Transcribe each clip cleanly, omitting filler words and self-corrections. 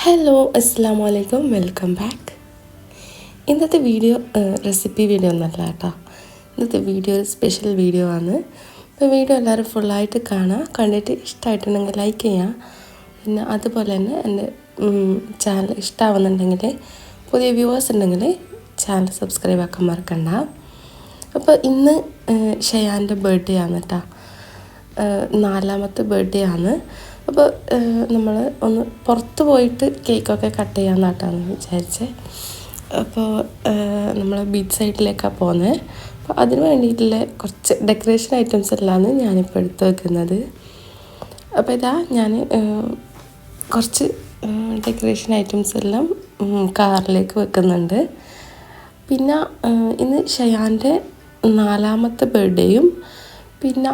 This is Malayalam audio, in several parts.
ഹലോ അസ്സാം വലൈക്കും വെൽക്കം ബാക്ക്. ഇന്നത്തെ വീഡിയോ റെസിപ്പി വീഡിയോ ഒന്നല്ല കേട്ടോ. ഇന്നത്തെ വീഡിയോ ഒരു സ്പെഷ്യൽ വീഡിയോ ആണ്. അപ്പോൾ വീഡിയോ എല്ലാവരും ഫുള്ളായിട്ട് കാണുക. കണ്ടിട്ട് ഇഷ്ടമായിട്ടുണ്ടെങ്കിൽ ലൈക്ക് ചെയ്യുക. പിന്നെ അതുപോലെ തന്നെ എൻ്റെ ചാനൽ ഇഷ്ടമാവുന്നുണ്ടെങ്കിൽ പുതിയ വ്യൂവേഴ്സ് ഉണ്ടെങ്കിൽ ചാനൽ സബ്സ്ക്രൈബ് ആക്കാൻ മറക്കണ്ട. അപ്പോൾ ഇന്ന് ഷയാൻ്റെ ബർത്ത്ഡേ ആണ് കേട്ടോ. 4ാമത്തെ ബർത്ത്ഡേ ആണ്. അപ്പോൾ നമ്മൾ ഒന്ന് പുറത്ത് പോയിട്ട് കേക്കൊക്കെ കട്ട് ചെയ്യാമെന്നായിട്ടാണ് വിചാരിച്ചത്. അപ്പോൾ നമ്മൾ ബീച്ച് സൈഡിലേക്കാണ് പോകുന്നത്. അപ്പോൾ അതിന് വേണ്ടിയിട്ടുള്ള കുറച്ച് ഡെക്കറേഷൻ ഐറ്റംസ് എല്ലാമാണ് ഞാനിപ്പോൾ എടുത്ത് വെക്കുന്നത്. അപ്പോൾ ഇതാ ഞാൻ കുറച്ച് ഡെക്കറേഷൻ ഐറ്റംസ് എല്ലാം കാറിലേക്ക് വെക്കുന്നുണ്ട്. പിന്നെ ഇന്ന് ഷയാൻ്റെ 4ാമത്തെ ബർത്ത്ഡേയും പിന്നെ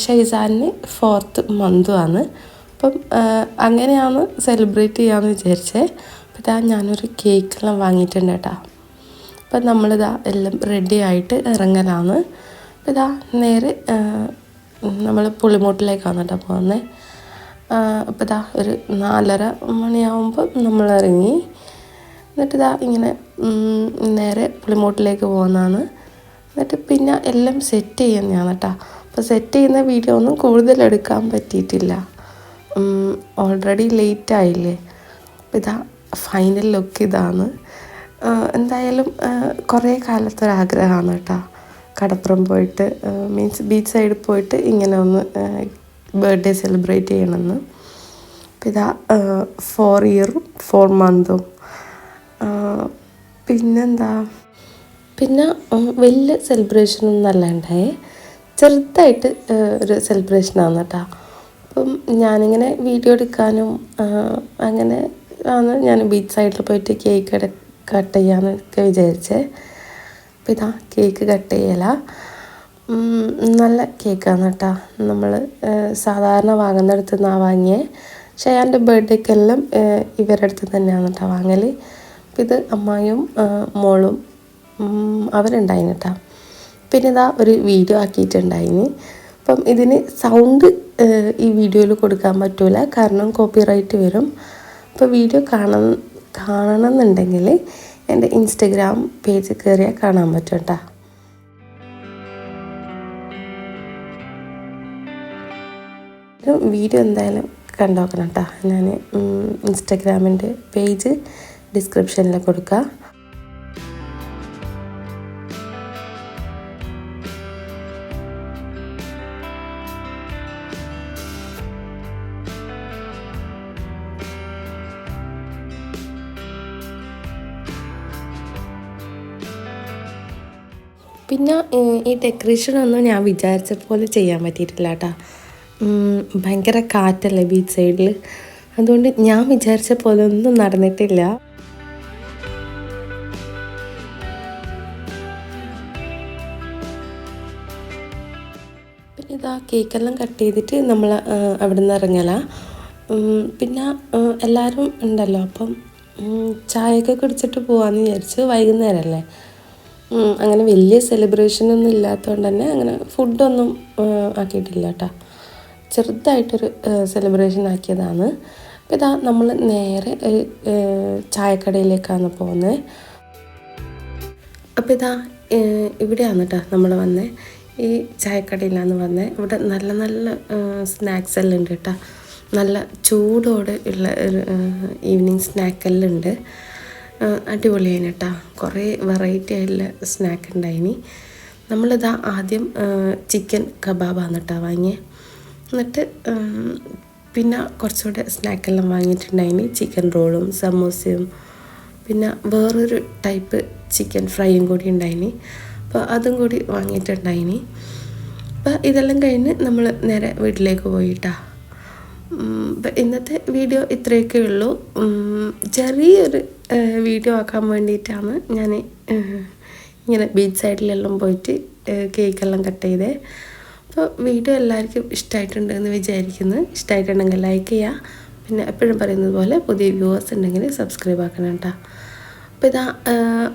ഷൈസാനിന് 4th മന്തുമാണ്. അപ്പം അങ്ങനെയാണ് സെലിബ്രേറ്റ് ചെയ്യാമെന്ന് വിചാരിച്ചത്. അപ്പോൾ ഇതാ ഞാനൊരു കേക്കെല്ലാം വാങ്ങിയിട്ടുണ്ട് കേട്ടോ. അപ്പം നമ്മളിതാ എല്ലാം റെഡി ആയിട്ട് ഇറങ്ങലാണ്. അപ്പോൾ ഇതാ നേരെ നമ്മൾ പുളിമൂട്ടിലേക്കാണ് കേട്ടോ പോകുന്നത്. അപ്പോൾ ഇതാ ഒരു 4:30 മണിയാകുമ്പോൾ നമ്മൾ ഇറങ്ങി. എന്നിട്ട് ഇതാ ഇങ്ങനെ നേരെ പുളിമൂട്ടിലേക്ക് പോകുന്നതാണ്. എന്നിട്ട് പിന്നെ എല്ലാം സെറ്റ് ചെയ്യുന്നതാണ് കേട്ടോ. അപ്പോൾ സെറ്റ് ചെയ്യുന്ന വീഡിയോ ഒന്നും കൂടുതൽ എടുക്കാൻ പറ്റിയിട്ടില്ല, ഓൾറെഡി ലേറ്റ് ആയില്ലേ. അപ്പോൾ ഇതാ ഫൈനൽ ലുക്ക് ഇതാണ്. എന്തായാലും കുറേ കാലത്തൊരാഗ്രഹമാണ് കേട്ടോ, കടപ്പുറം പോയിട്ട് മീൻസ് ബീച്ച് സൈഡിൽ പോയിട്ട് ഇങ്ങനെ ഒന്ന് ബർത്ത്ഡേ സെലിബ്രേറ്റ് ചെയ്യണമെന്ന്. അപ്പോൾ ഇതാ 4 ഇയറും 4 മന്തും. പിന്നെന്താ, പിന്നെ വലിയ സെലിബ്രേഷനൊന്നും അല്ലാണ്ടായേ, ചെറുതായിട്ട് ഒരു സെലിബ്രേഷനാണ് കേട്ടോ. അപ്പം ഞാനിങ്ങനെ വീഡിയോ എടുക്കാനും അങ്ങനെ ആണ് ഞാൻ ബീച്ച് സൈഡിൽ പോയിട്ട് കേക്ക് കട്ട് ചെയ്യാമെന്നൊക്കെ വിചാരിച്ചേ. അപ്പം ഇതാ കേക്ക് കട്ട് ചെയ്യല നല്ല കേക്കാണ് കേട്ടോ. നമ്മൾ സാധാരണ വാങ്ങുന്നിടത്ത് നിന്നാണ് വാങ്ങിയത്. ഷയാൻ്റെ ബർത്ത്ഡേക്കെല്ലാം ഇവരുടെ അടുത്ത് തന്നെയാണ് കേട്ടോ വാങ്ങൽ. അപ്പം ഇത് അമ്മായിയും മോളും അവരുണ്ടായിന് കേട്ടോ. പിന്നെ ഇതാ ഒരു വീഡിയോ ആക്കിയിട്ടുണ്ടായിന്. അപ്പം ഇതിന് സൗണ്ട് ഈ വീഡിയോയിൽ കൊടുക്കാൻ പറ്റില്ല, കാരണം കോപ്പിറൈറ്റ് വരും. അപ്പോൾ വീഡിയോ കാണണമെന്നുണ്ടെങ്കിൽ എൻ്റെ ഇൻസ്റ്റഗ്രാം പേജ് കയറിയാൽ കാണാൻ പറ്റും കേട്ടോ. വീഡിയോ എന്തായാലും കണ്ടുനോക്കണം കേട്ടോ. ഞാൻ ഇൻസ്റ്റഗ്രാമിൻ്റെ പേജ് ഡിസ്ക്രിപ്ഷനിൽ കൊടുക്കാം. പിന്നെ ഈ ഡെക്കറേഷനൊന്നും ഞാൻ വിചാരിച്ച പോലെ ചെയ്യാൻ പറ്റിയിട്ടില്ല കേട്ടോ. ഭയങ്കര കാറ്റല്ലേ ബീച്ച് സൈഡിൽ, അതുകൊണ്ട് ഞാൻ വിചാരിച്ച പോലെ ഒന്നും നടന്നിട്ടില്ല. പിന്നെ ഇതാ കേക്കെല്ലാം കട്ട് ചെയ്തിട്ട് നമ്മൾ അവിടെ നിന്ന് ഇറങ്ങല. പിന്നെ എല്ലാവരും ഉണ്ടല്ലോ, അപ്പം ചായയൊക്കെ കുടിച്ചിട്ട് പോകാമെന്ന് വിചാരിച്ച്. വൈകുന്നേരമല്ലേ, അങ്ങനെ വലിയ സെലിബ്രേഷനൊന്നും ഇല്ലാത്തതുകൊണ്ട് തന്നെ അങ്ങനെ ഫുഡൊന്നും ആക്കിയിട്ടില്ല കേട്ടോ. ചെറുതായിട്ടൊരു സെലിബ്രേഷൻ ആക്കിയതാണ്. അപ്പോൾ ഇതാ നമ്മൾ നേരെ ഒരു ചായക്കടയിലേക്കാണ് പോകുന്നത്. അപ്പോൾ ഇതാ ഇവിടെയാണ് കേട്ടോ നമ്മൾ വന്നത്, ഈ ചായക്കടയിലാണ് വന്നത്. ഇവിടെ നല്ല നല്ല സ്നാക്സ് എല്ലാം ഉണ്ട് കേട്ടോ. നല്ല ചൂടോടെ ഉള്ള ഒരു ഈവനിങ് സ്നാക്കെല്ലാം ഉണ്ട്. അടിപൊളിയായിന് കേട്ടോ. കുറേ വെറൈറ്റി ആയിട്ടുള്ള സ്നാക്ക് ഉണ്ടായിനി. നമ്മളിതാ ആദ്യം ചിക്കൻ കബാബാണ് കേട്ടോ വാങ്ങിയത്. എന്നിട്ട് പിന്നെ കുറച്ചുകൂടെ സ്നാക്കെല്ലാം വാങ്ങിയിട്ടുണ്ടായിനി. ചിക്കൻ റോളും സമൂസയും പിന്നെ വേറൊരു ടൈപ്പ് ചിക്കൻ ഫ്രൈയും കൂടി ഉണ്ടായിനി. അപ്പോൾ അതും കൂടി വാങ്ങിയിട്ടുണ്ടായിനി. അപ്പോൾ ഇതെല്ലാം കഴിഞ്ഞ് നമ്മൾ നേരെ വീട്ടിലേക്ക് പോയിട്ടാ. ഇന്നത്തെ വീഡിയോ ഇത്രയൊക്കെ ഉള്ളൂ. ചെറിയൊരു വീഡിയോ ആക്കാൻ വേണ്ടിയിട്ടാണ് ഞാൻ ഇങ്ങനെ ബീച്ച് സൈഡിലെല്ലാം പോയിട്ട് കേക്കെല്ലാം കട്ട് ചെയ്തത്. അപ്പോൾ വീഡിയോ എല്ലാവർക്കും ഇഷ്ടമായിട്ടുണ്ടെന്ന് വിചാരിക്കുന്നു. ഇഷ്ടമായിട്ടുണ്ടെങ്കിൽ ലൈക്ക് ചെയ്യുക. പിന്നെ എപ്പോഴും പറയുന്നത് പോലെ പുതിയ വ്യൂവേഴ്സ് ഉണ്ടെങ്കിൽ സബ്സ്ക്രൈബ് ആക്കണം കേട്ടോ. അപ്പോൾ ഇതാ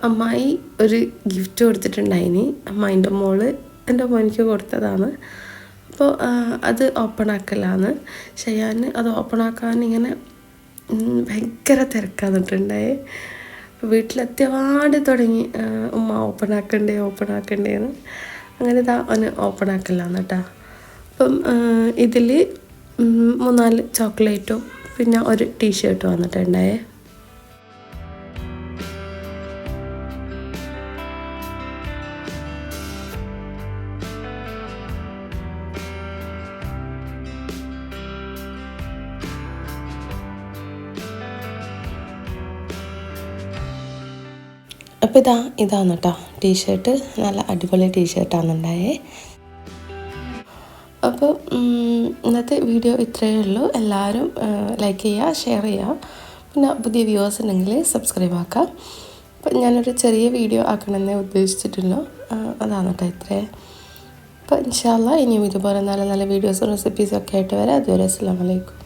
അമ്മായി ഒരു ഗിഫ്റ്റ് കൊടുത്തിട്ടുണ്ടായിനി. അമ്മായിൻ്റെ മോള് എൻ്റെ മോനിക്ക് കൊടുത്തതാണ്. അപ്പോൾ അത് ഓപ്പൺ ആക്കലാണ്. ഷയാന് അത് ഓപ്പൺ ആക്കാൻ ഇങ്ങനെ ഭയങ്കര തിരക്കാന്നിട്ടുണ്ടായേ. വീട്ടിലെത്തിയപാട് തുടങ്ങി ഉമ്മ ഓപ്പൺ ആക്കണ്ടേന്ന്. അങ്ങനെ ഇതാ അവന് ഓപ്പൺ ആക്കലാന്ന് കേട്ടോ. അപ്പം ഇതിൽ 3-4 ചോക്ലേറ്റും പിന്നെ ഒരു ടീഷർട്ടും വന്നിട്ടുണ്ടായേ. അപ്പോൾ ഇതാണ് കേട്ടോ ടീഷർട്ട്. നല്ല അടിപൊളി ടീഷർട്ടാണെന്നുണ്ടായേ. അപ്പോൾ ഇന്നത്തെ വീഡിയോ ഇത്രയേ ഉള്ളൂ. എല്ലാവരും ലൈക്ക് ചെയ്യുക, ഷെയർ ചെയ്യുക. പിന്നെ പുതിയ വ്യൂവേഴ്സ് ഉണ്ടെങ്കിൽ സബ്സ്ക്രൈബ് ആക്കാം. അപ്പം ഞാനൊരു ചെറിയ വീഡിയോ ആക്കണമെന്നേ ഉദ്ദേശിച്ചിട്ടുള്ളൂ. അതാണ് കേട്ടോ ഇത്രയേ. അപ്പോൾ ഇൻഷാ അല്ലാഹ് ഇനിയും ഇതുപോലെ നല്ല നല്ല വീഡിയോസും റെസിപ്പീസും ഒക്കെ ആയിട്ട് വരാം. അതുവരെ അസ്സലാമു അലൈക്കും.